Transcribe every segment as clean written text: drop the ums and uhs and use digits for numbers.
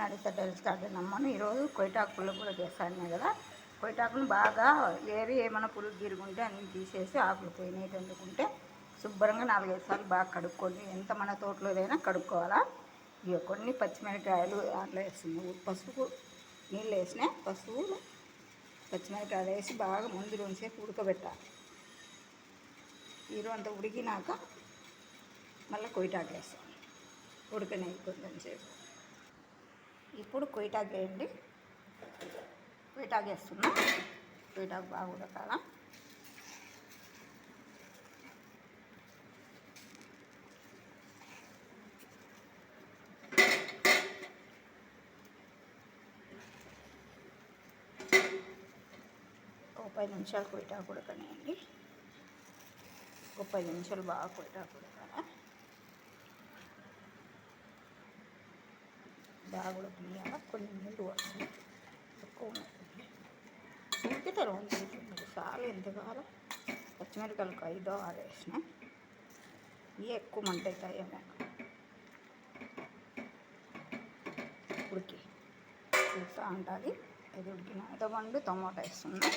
అడిగితే terrace garden అమ్మను ఈరోజు కొయ్యటాకు పుల్ల కూడా చేస్తాను కదా. కొయ్యటాకును బాగా ఏరి ఏమైనా పురుగు గిరుగుంటే అన్నీ తీసేసి ఆకులు పోయినట్టు వండుకుంటే శుభ్రంగా 4-5 సార్లు బాగా కడుక్కొని ఎంత మన తోటలోదైనా కడుక్కోవాలా. ఇక కొన్ని పచ్చిమిరపకాయలు దాంట్లో వేస్తుంది, పసుపు నీళ్ళు వేసినా పసుపు పచ్చిమిరపకాయలు వేసి బాగా ముందు 2 సేపు ఉడకబెట్టాలి. నీరు అంతా ఉడికినాక మళ్ళీ కొయ్యటాకు వేస్తాం, ఉడకనేది కొంచెం సేపు. ఇప్పుడు కొయ్యటాకు వేయండి, కొయ్యటాకు వేస్తున్నా. కొయ్యటాకు బాగా ఉడకాల. ఒక 10 నిమిషాలు కొయ్యటాకు ఉడకనేయండి. ఒక 10 నిమిషాలు బాగా కొయ్యటాకు ఉడకాల. బాగా ఉడకనియాల. కొన్ని నీళ్ళు వస్తుంది, ఎక్కువ ఉడికితే 2-3 సార్లు ఎంత కావాలో. పచ్చిమిరపకాయలకు 5-6 వేసిన, ఇవి ఎక్కువ మంట అవుతాయేమో. ఉడుకుతూ ఉంటుంది. ఇది ఉడికిన ఇంతమంది టమోటా వేస్తున్నా.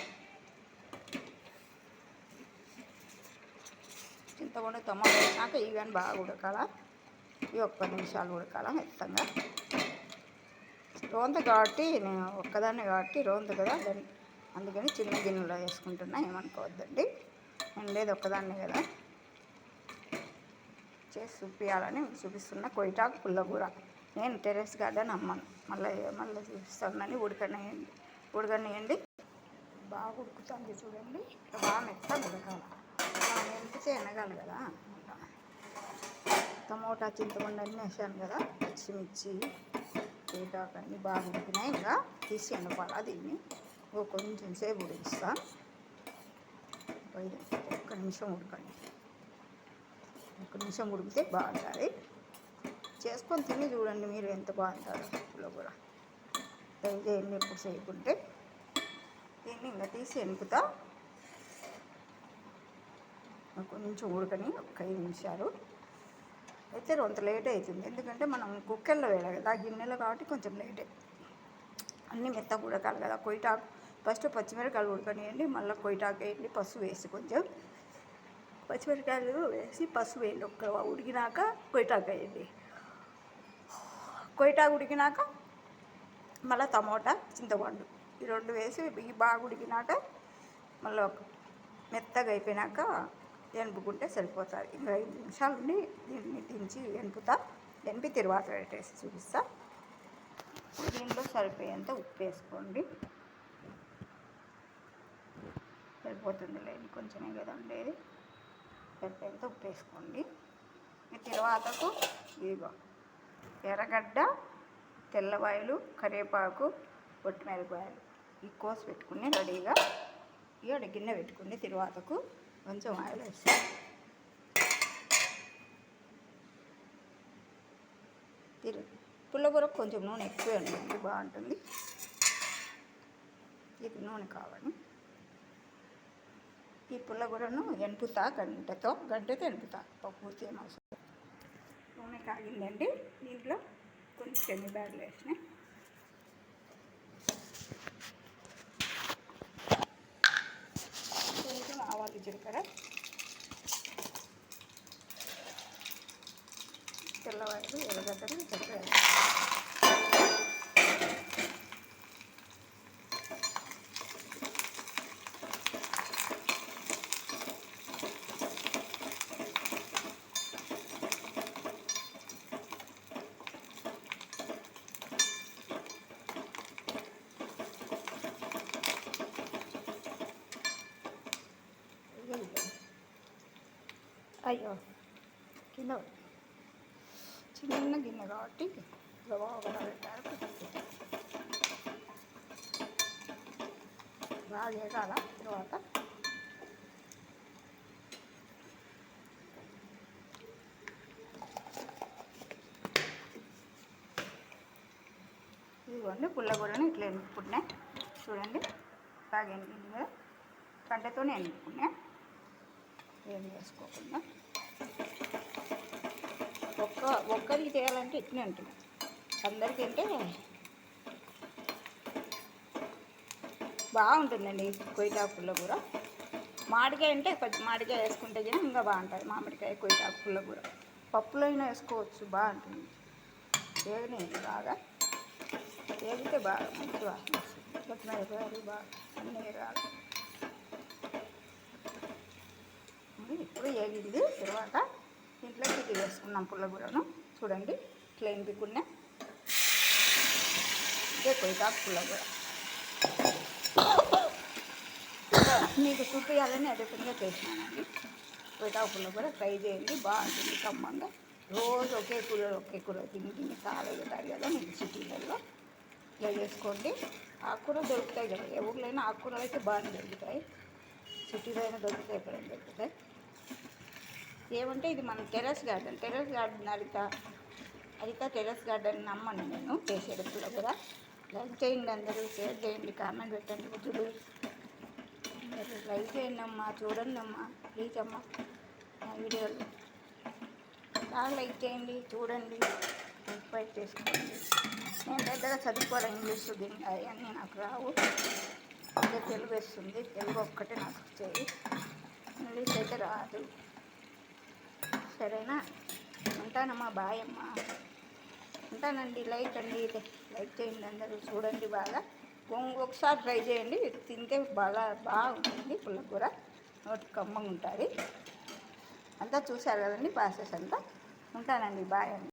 చింతపండు టమోటా వేసినాక ఇవన్నీ బాగా ఉడకాల. ఇవి ఒక 10 నిమిషాలు ఉడకాల మెత్తంగా. రోంత కాబట్టి నేను ఒక్కదాన్ని కాబట్టి రోంత కదా, అందుకని చిన్న గిన్నెలో వేసుకుంటున్నా, ఏమనుకోవద్దండి. నేను లేదు ఒక్కదాన్ని కదా, చేసి చూపించాలని చూపిస్తున్నా. కొయ్యటాకు పుల్లకూర నేను టెరెస్ గార్డెన్ అమ్మను, మళ్ళీ చూపిస్తానని. ఉడకనియండి. బాగా ఉడుకుతుంది చూడండి. బాగా మెత్తగా ఉడకాలి. ఎంపితే ఎనగాలి కదా. టమోటా చింతపండు అన్నీ వేసాను కదా, పచ్చిమిర్చి కొయ్యటాకు అన్నీ బాగా ఉడికినాయి. ఇంకా తీసి ఎనపాలా దీన్ని. కొంచెం సేపు ఉడికిస్తా. 1 నిమిషం ఉడకండి. 1 నిమిషం ఉడికితే బాగుంటుంది. చేసుకొని తిని చూడండి మీరు ఎంత బాగుంటుందో పుల్లకూర. చేయండి ఎప్పుడు చేయకుంటే. దీన్ని ఇంకా తీసి ఎనుపుతా. కొంచెం ఉడకని ఒక 5 నిమిషాలు అయితే కొంత లేట్ అవుతుంది, ఎందుకంటే మనం కుక్కర్లో వేయాలి కదా, గిన్నెలో కాబట్టి కొంచెం లేట్ అవుతుంది. అన్నీ మెత్తగా ఉడకాలి కదా. కొయ్యటాకు ఫస్ట్ పచ్చిమిరపకాయలు ఉడకనియండి, మళ్ళీ కొయ్యటాకు వేయండి, పసుపు వేసి కొంచెం పచ్చిమిరపకాయలు వేసి పసుపు వేయండి. ఉడికినాక కొయ్యటాకు వేయండి. కొయ్యటాకు ఉడికినాక మళ్ళీ టమోటా చింతపండు ఈ 2 వేసి ఇవి బాగా ఉడికినాక మళ్ళీ మెత్తగా అయిపోయినాక ఎనుపుకుంటే సరిపోతుంది. ఇంకా 5 నిమిషాలు ఉండి దీన్ని దించి ఎనిపి తర్వాత పెట్టేసి చూపిస్తా. దీంట్లో సరిపోయేంత ఉప్పు వేసుకోండి, సరిపోతుంది లేదు, కొంచెమే కదా ఉండేది. సరిపోయేంత ఉప్పు వేసుకోండి. తర్వాతకు ఇదిగో ఎర్రగడ్డ, తెల్లవాయలు, కరివేపాకు, పొట్టిమిరపకాయలు ఈ కోసి పెట్టుకుని రెడీగా ఇక గిన్నె పెట్టుకుని తర్వాతకు కొంచెం ఆయిల్ వేసి పుల్లకూరకు కొంచెం నూనె ఎక్కువ ఉంటుంది, బాగుంటుంది. ఇది నూనె కావాలి. ఈ పుల్లకూరను ఎనుపుతా, గంటతో ఎనుపుతా, పూర్తి అవసరం. నూనె కాగిందండి. దీంట్లో కొంచెం శనగబ్యాడలు వేసినాయి, కొంచెం ఆవాలు, జీలకర్ర, తెల్లవాయలు, ఎర్రగడ్డలు, చక్కెర. అయ్యో కింద చిన్న గిన్నె కాబట్టి బాగా పెట్టారు. బాగా వేగాల. తర్వాత ఇదిగోండి పుల్లకూరని ఇట్లా ఎనుపుకున్నా చూడండి. బాగా ఎనిపింది కదా, గంటతోనే ఎనుపుకున్నా, ఏం వేసుకోకుండా. ఒక్కరికి చేయాలంటే ఇట్లనే ఉంటుంది, అందరికీ అంటే బాగుంటుందండి కొయ్యటాకు పుల్లకూర. మామిడికాయ అంటే కొంచెం మామిడికాయ వేసుకుంటే కానీ ఇంకా బాగుంటుంది. మామిడికాయ కొయ్యటాకు పుల్లకూర పప్పులో అయినా వేసుకోవచ్చు, బాగుంటుంది. వేగనేది బాగా వేగితే బాగా మంచి వాసన వస్తుంది. కొత్తిమీర బాగా అన్నీ వేగాలి. ఇప్పుడు వేగింది. తర్వాత ఇంట్లోకి ఇది వేసుకున్నాం పుల్లకూరను. చూడండి ఇట్లా ఎంపుకున్నా ఇదే కొయ్యటాకు పుల్లకూర. మీకు చూపించాలని అదే విధంగా చేసినానండి. కొయ్యటాకు పుల్లకూర ట్రై చేయండి, బాగుంటుంది కమ్మంగా. రోజు ఒకే కూర తిని చాలా అవుతారు కదా మీకు సిటీలలో. ఇలా చేసుకోండి. ఆకుకూర దొరుకుతాయి కదా, ఏ ఊర్లైనా ఆకుకూరలు అయితే బాగానే దొరుకుతాయి. సిటీలో అయినా దొరుకుతాయి, ఎక్కడైనా దొరుకుతాయి. ఏమంటే ఇది మన టెర్రస్ గార్డెన్ హరిత టెర్రస్ గార్డెన్ నమ్మను నేను చేసేది పుల్లకూర. లైక్ చేయండి, అందరూ షేర్ చేయండి, కామెంట్ పెట్టండి. వద్దులు మీరు లైక్ చేయండి అమ్మా, చూడండి అమ్మా, ప్లీజ్ అమ్మా. నా వీడియోలు బాగా లైక్ చేయండి, చూడండి, ఇన్స్పైర్ చేసుకోండి. నేను పెద్దగా చదువుకోవాలి, ఇంగ్లీష్ అవన్నీ నాకు రావు. అంటే తెలుగు వస్తుంది, తెలుగు ఒక్కటే నాకు వచ్చేది, ఇంగ్లీష్ అయితే రాదు. సరేనా? ఉంటానమ్మా, బాయ్ అమ్మా, ఉంటానండి. లైక్ చేయండి అందరూ, చూడండి బాగా. ఒకసారి ట్రై చేయండి, తింటే బాగుంటుంది పుల్లకూర, నోటి కమ్మగా ఉంటుంది. అంతా చూశారు కదండి ప్రాసెస్ అంతా. ఉంటానండి, బాయ్ అండి.